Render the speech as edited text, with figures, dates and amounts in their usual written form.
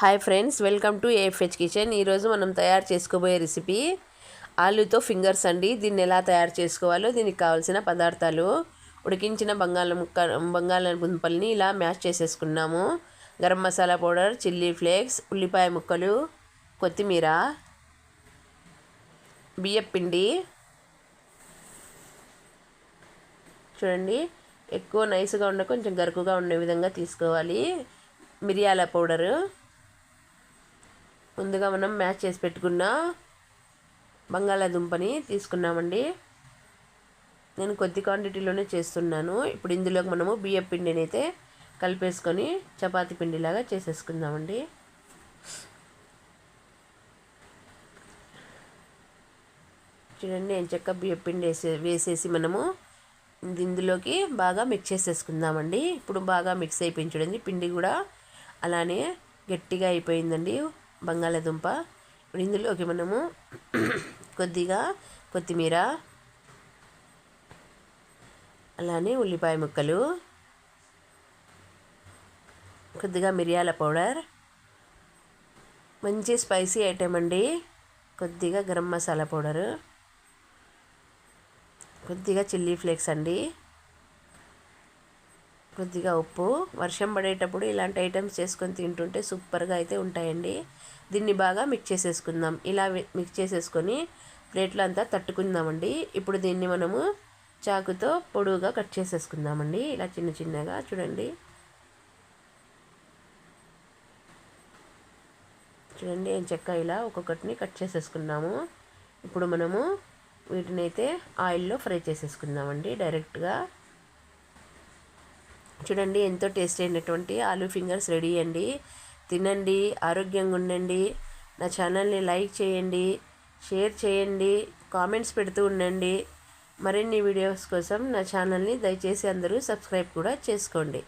Hi friends, welcome to AFH kitchen. ఈరోజు మనం తయారు చేసుకోబోయే రెసిపీ ఆలూతో ఫింగర్స్ అండి. దీన్ని ఎలా తయారు చేసుకోవాలో, దీనికి కావాల్సిన పదార్థాలు: ఉడికించిన బంగాళదుంపల్ని ఇలా మ్యాష్ చేసేసుకున్నాము, garam masala powder, chilli flakes, ఉల్లిపాయ ముక్కలు, కొత్తిమీర, బియ్యపిండి. చూడండి, ఎక్కువ నైస్గా ఉండే కొంచెం గరుకుగా ఉండే విధంగా తీసుకోవాలి. మిరియాల పౌడరు, ముందుగా మనం మ్యాష్ చేసి పెట్టుకున్న బంగాళాదుంపని తీసుకున్నామండి. నేను కొద్ది క్వాంటిటీలోనే చేస్తున్నాను. ఇప్పుడు ఇందులోకి మనము బియ్యం పిండిని అయితే కలిపేసుకొని చపాతీ పిండిలాగా చేసేసుకుందామండి. చూడండి, నేను చెక్క బియ్యం పిండి వేసేసి మనము ఇందులోకి బాగా మిక్స్ చేసేసుకుందామండి. ఇప్పుడు బాగా మిక్స్ అయిపోయింది చూడండి, పిండి కూడా అలానే గట్టిగా అయిపోయిందండి బంగాళాదుంప. ఇప్పుడు ఇందులోకి మనము కొద్దిగా కొత్తిమీర, అలానే ఉల్లిపాయ ముక్కలు, కొద్దిగా మిరియాల పౌడర్, మంచి స్పైసీ ఐటెం అండి, కొద్దిగా గరం మసాలా పౌడరు, కొద్దిగా చిల్లీ ఫ్లేక్స్ అండి, కొద్దిగా ఉప్పు. వర్షం పడేటప్పుడు ఇలాంటి ఐటమ్స్ చేసుకొని తింటుంటే సూపర్గా అయితే ఉంటాయండి. దీన్ని బాగా మిక్స్ చేసేసుకుందాం. ఇలా మిక్స్ చేసేసుకొని ప్లేట్లో అంతా తట్టుకుందామండి. ఇప్పుడు దీన్ని మనము చాకుతో పొడువుగా కట్ చేసేసుకుందామండి, ఇలా చిన్న చిన్నగా. చూడండి చూడండి ఏం చెక్క ఇలా ఒక్కొక్కటిని కట్ చేసేసుకున్నాము. ఇప్పుడు మనము వీటిని అయితే ఆయిల్లో ఫ్రై చేసేసుకుందామండి డైరెక్ట్గా. చూడండి, ఎంతో టేస్టీ అయినటువంటి ఆలూ ఫింగర్స్ రెడీ అండి. తినండి, ఆరోగ్యంగా ఉండండి. నా ఛానల్ని లైక్ చేయండి, షేర్ చేయండి, కామెంట్స్ పెడుతూ ఉండండి. మరిన్ని వీడియోస్ కోసం నా ఛానల్ని దయచేసి అందరూ సబ్స్క్రైబ్ కూడా చేసుకోండి.